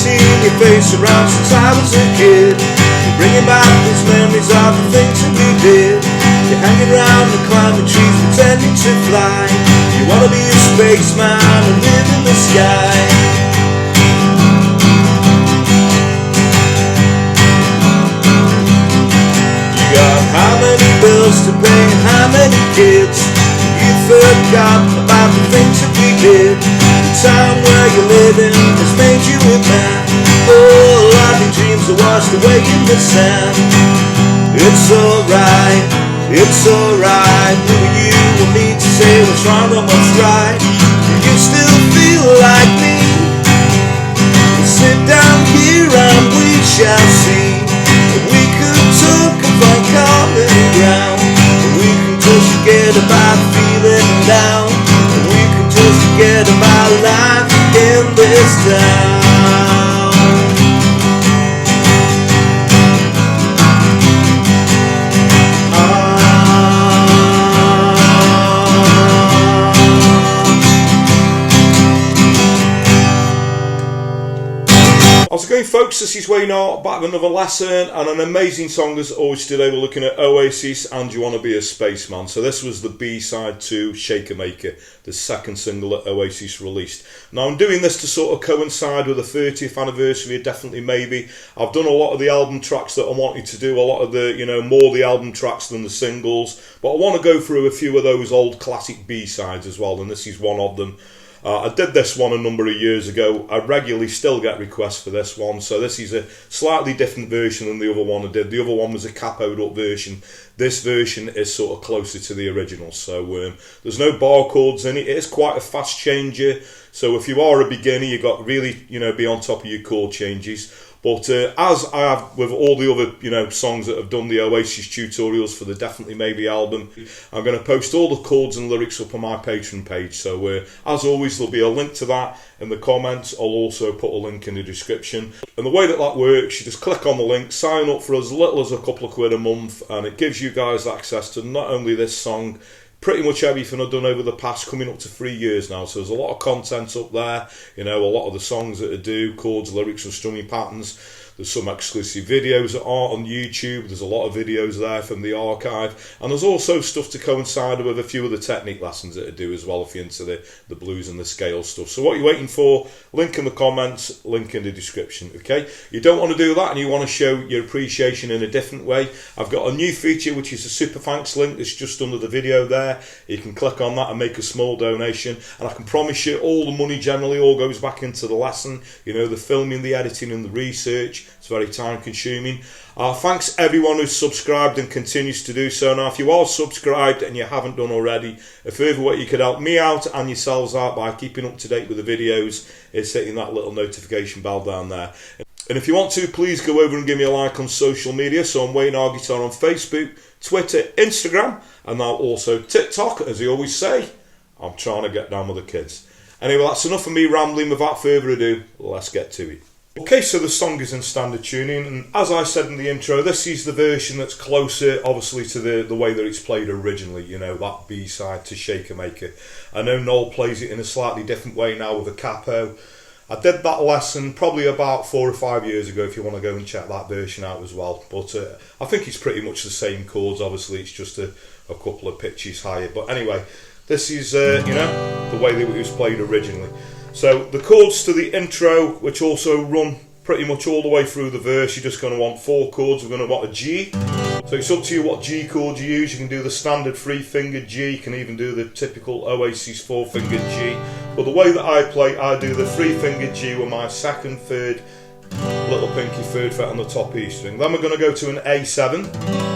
seeing your face around since I was a kid. You're bringing back these memories of the things that we did. You're hanging around and climbing trees pretending to fly. You wanna be a spaceman and live in the sky. You got how many bills to pay and how many kids? You forgot about the things that we did. The town where you're living has made you a man. All of your dreams are washed away in the sand. It's alright, it's alright. Who are you and me to say what's wrong and what's right? Do you still feel like me? We'll sit down here and we shall see. We could talk and find common ground. We can just forget about feeling down. We can just forget about life in this town. How's it going, folks? This is Wayne Hart, back with another lesson and an amazing song as always. Today we're looking at Oasis and You Wanna Be a Spaceman. So this was the B-side to Shaker Maker, the second single that Oasis released. Now I'm doing this to sort of coincide with the 30th anniversary, definitely maybe. I've done a lot of the album tracks that I wanted to do, a lot of the, more the album tracks than the singles. But I want to go through a few of those old classic B-sides as well, and this is one of them. I did this one a number of years ago. I regularly still get requests for this one, so this is a slightly different version than the other one I did. The other one was a capoed up version. This version is sort of closer to the original, so there's no bar chords in it. It is quite a fast changer, so if you are a beginner, you've got to really be on top of your chord changes. But as I have with all the other songs that have done the Oasis tutorials for the Definitely Maybe album, I'm going to post all the chords and lyrics up on my Patreon page. So as always, there'll be a link to that in the comments. I'll also put a link in the description. And the way that works, you just click on the link, sign up for as little as a couple of quid a month, and it gives you guys access to not only this song, pretty much everything I've done over the past, coming up to 3 years now. So there's a lot of content up there, a lot of the songs that I do, chords, lyrics and strumming patterns. There's some exclusive videos that are on YouTube. There's a lot of videos there from the archive. And there's also stuff to coincide with a few of the technique lessons that I do as well, if you're into the blues and the scale stuff. So what are you waiting for? Link in the comments, link in the description, okay? You don't want to do that and you want to show your appreciation in a different way. I've got a new feature, which is a super thanks link that's just under the video there. You can click on that and make a small donation. And I can promise you all the money generally all goes back into the lesson. The filming, the editing and the research. It's very time consuming. Thanks everyone who's subscribed and continues to do so. Now if you are subscribed and you haven't done already, a further way you could help me out and yourselves out by keeping up to date with the videos is hitting that little notification bell down there. And if you want to, please go over and give me a like on social media. So I'm Wayne Hart Guitar on Facebook, Twitter, Instagram, and now also TikTok, as I always say. I'm trying to get down with the kids. Anyway, that's enough of me rambling. Without further ado, let's get to it. Okay, so the song is in standard tuning, and as I said in the intro, this is the version that's closer, obviously, to the way that it's played originally, that B-side to Shaker Maker. I know Noel plays it in a slightly different way now with a capo. I did that lesson probably about 4 or 5 years ago, if you want to go and check that version out as well. But I think it's pretty much the same chords, obviously, it's just a couple of pitches higher. But anyway, this is, the way that it was played originally. So the chords to the intro, which also run pretty much all the way through the verse, you're just going to want 4 chords. We're going to want a G. So it's up to you what G chord you use. You can do the standard 3-fingered G. You can even do the typical Oasis 4-fingered G. But the way that I play, I do the 3-fingered G with my second, third, little pinky third fret on the top E string. Then we're going to go to an A7.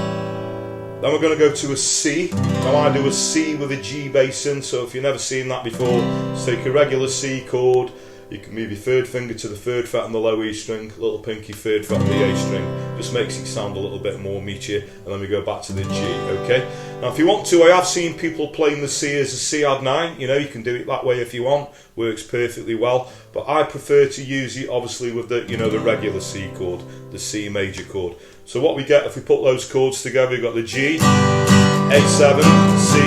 Then we're going to go to a C. Now I do a C with a G bass in, so if you've never seen that before, just take a regular C chord. You can move your third finger to the third fret on the low E string, little pinky third fret on the A string. Just makes it sound a little bit more meatier, and then we go back to the G, okay? Now if you want to, I have seen people playing the C as a C add 9, you can do it that way if you want, works perfectly well, but I prefer to use it obviously with the, the regular C chord, the C major chord. So what we get if we put those chords together, we've got the G, A7, C,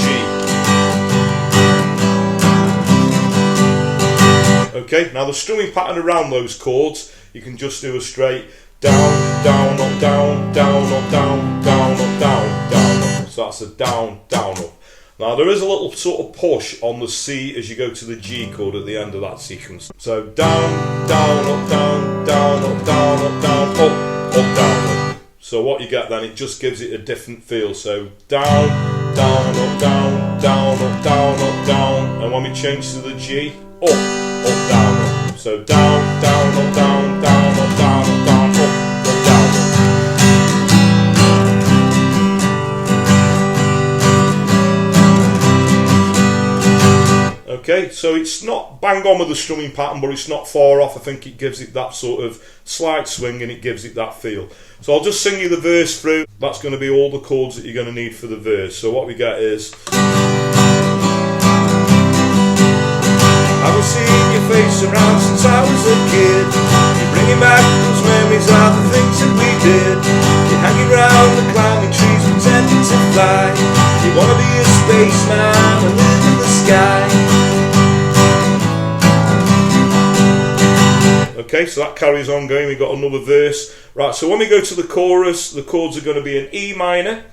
G. Okay, now the strumming pattern around those chords, you can just do a straight down, down, up, down, down, up, down, down, up, down, down, up. So that's a down, down, up. Now there is a little sort of push on the C as you go to the G chord at the end of that sequence. So down, down, up, down, down, up, down, up, down, up, down, up. So what you get then, it just gives it a different feel. So down, down, up, down, down, up, down, up, down. And when we change to the G, up, down, up. So down, down, up, down, down, up, down, up, down, up, down, up. Okay, so it's not bang on with the strumming pattern, but it's not far off. I think it gives it that sort of slight swing and it gives it that feel. So I'll just sing you the verse through. That's going to be all the chords that you're going to need for the verse. So what we get is, I've been seeing your face around since I was a kid. You're bringing back those memories of the things that we did. You're hanging around the climbing trees pretending to fly. You want to be a spaceman and live in the sky. Okay, so that carries on going. We've got another verse. Right, so when we go to the chorus, the chords are going to be an E minor,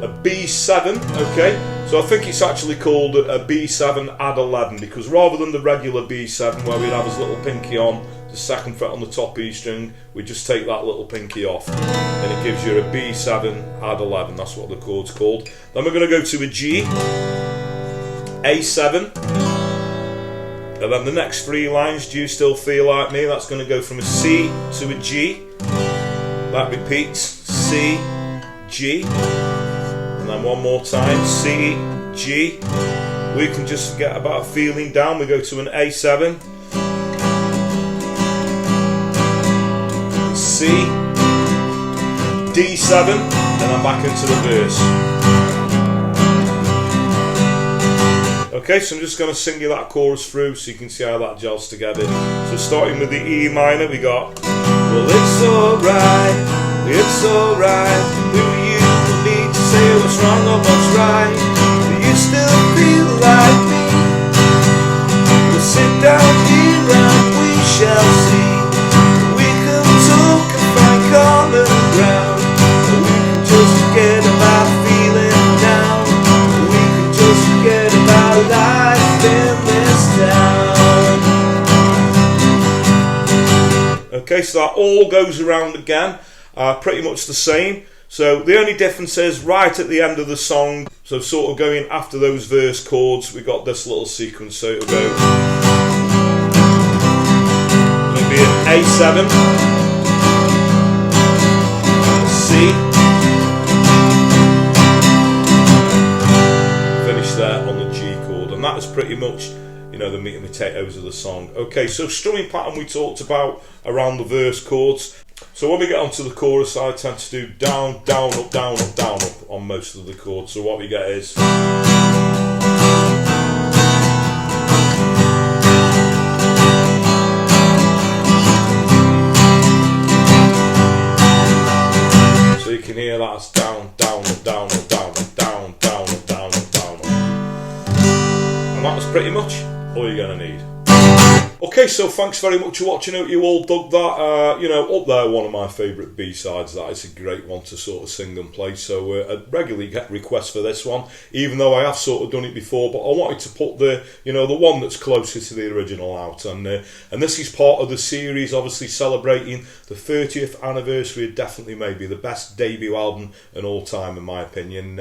a B7, okay? So I think it's actually called a B7 add 11, because rather than the regular B7 where we'd have his little pinky on, the second fret on the top E string, we just take that little pinky off and it gives you a B7 add 11. That's what the chord's called. Then we're going to go to a G, A7, and then the next three lines, Do You Still Feel Like Me? That's going to go from a C to a G. That repeats, C, G, and then one more time, C, G. We can just forget about feeling down. We go to an A7, C, D7, and then back into the verse. Okay, so I'm just going to sing you that chorus through so you can see how that gels together. So starting with the E minor, we got, well, it's alright, who are you for me to say what's wrong or what's right? Do you still feel like me? We'll sit down here and we shall see. We can talk and find common ground. We can just forget about feeling down. We can just forget about life in this town. Okay, so that all goes around again, pretty much the same. So the only difference is right at the end of the song, so sort of going after those verse chords, we got this little sequence. So it'll go, it'll be an A7, C, finish there on the G chord, and that is pretty much, you know, the meat and potatoes of the song. Okay, so strumming pattern we talked about around the verse chords. So when we get onto the chorus, I tend to do down, down, up, down, up, down, up on most of the chords. So what we get is, so you can hear that as down, down, up, down, up, down, up, down, down, up, down, up, down, up. And that was pretty much all you're going to need. Okay, so thanks very much for watching. I hope you all dug that. You know, Up There, one of my favourite B-sides. That is a great one to sort of sing and play. So I regularly get requests for this one, even though I have sort of done it before. But I wanted to put the, you know, the one that's closer to the original out. And this is part of the series, obviously celebrating the 30th anniversary of definitely maybe the best debut album in all time, in my opinion.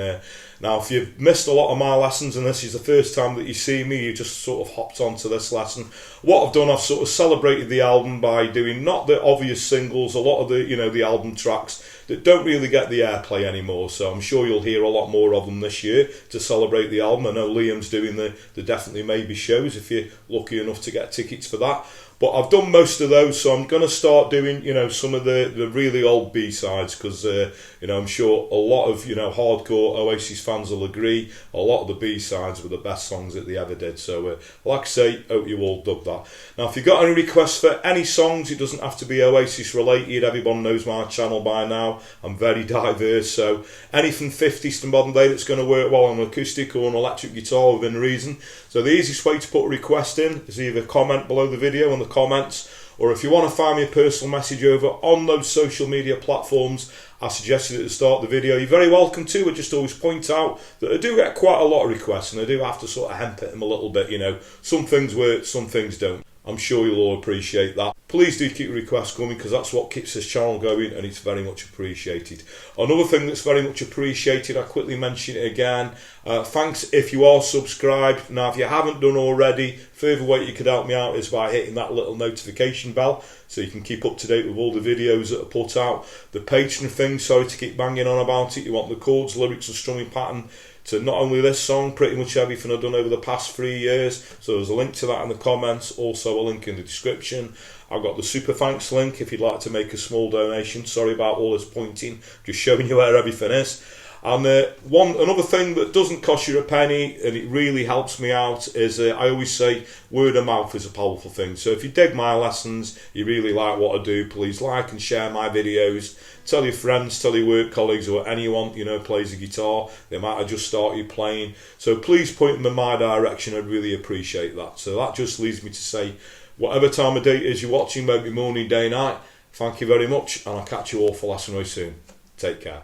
Now, if you've missed a lot of my lessons and this is the first time that you see me, you just sort of hopped onto this lesson. What I've done, I've sort of celebrated the album by doing not the obvious singles, a lot of the, you know, the album tracks that don't really get the airplay anymore. So I'm sure you'll hear a lot more of them this year to celebrate the album. I know Liam's doing the Definitely Maybe shows if you're lucky enough to get tickets for that. But I've done most of those, so I'm going to start doing, you know, some of the really old B-sides, because, you know, I'm sure a lot of, you know, hardcore Oasis fans will agree, a lot of the B-sides were the best songs that they ever did. So, like I say, hope you all dug that. Now, if you've got any requests for any songs, it doesn't have to be Oasis related. Everyone knows my channel by now. I'm very diverse, so anything 50s to modern day that's going to work well on an acoustic or an electric guitar within reason. So the easiest way to put a request in is either comment below the video in the comments, or if you want to find me a personal message over on those social media platforms I suggested at the start of the video, you're very welcome to. I just always point out that I do get quite a lot of requests, and I do have to sort of hemp at them a little bit, you know. Some things work, some things don't. I'm sure you'll all appreciate that. Please do keep requests coming, because that's what keeps this channel going, and it's very much appreciated. Another thing that's very much appreciated, I'll quickly mention it again. Thanks if you are subscribed. Now, if you haven't done already, further way you could help me out is by hitting that little notification bell, so you can keep up to date with all the videos that are put out. The Patreon thing, sorry to keep banging on about it. You want the chords, lyrics and strumming pattern to not only this song, pretty much everything I've done over the past 3 years. So there's a link to that in the comments, also a link in the description. I've got the super thanks link if you'd like to make a small donation. Sorry about all this pointing, just showing you where everything is. And another thing that doesn't cost you a penny, and it really helps me out, is I always say word of mouth is a powerful thing. So if you dig my lessons, you really like what I do, please like and share my videos. Tell your friends, tell your work colleagues, or anyone you know plays a guitar. They might have just started playing. So please point them in my direction. I'd really appreciate that. So that just leads me to say, whatever time of day it is you're watching, maybe morning, day, night, thank you very much, and I'll catch you all for lesson very soon. Take care.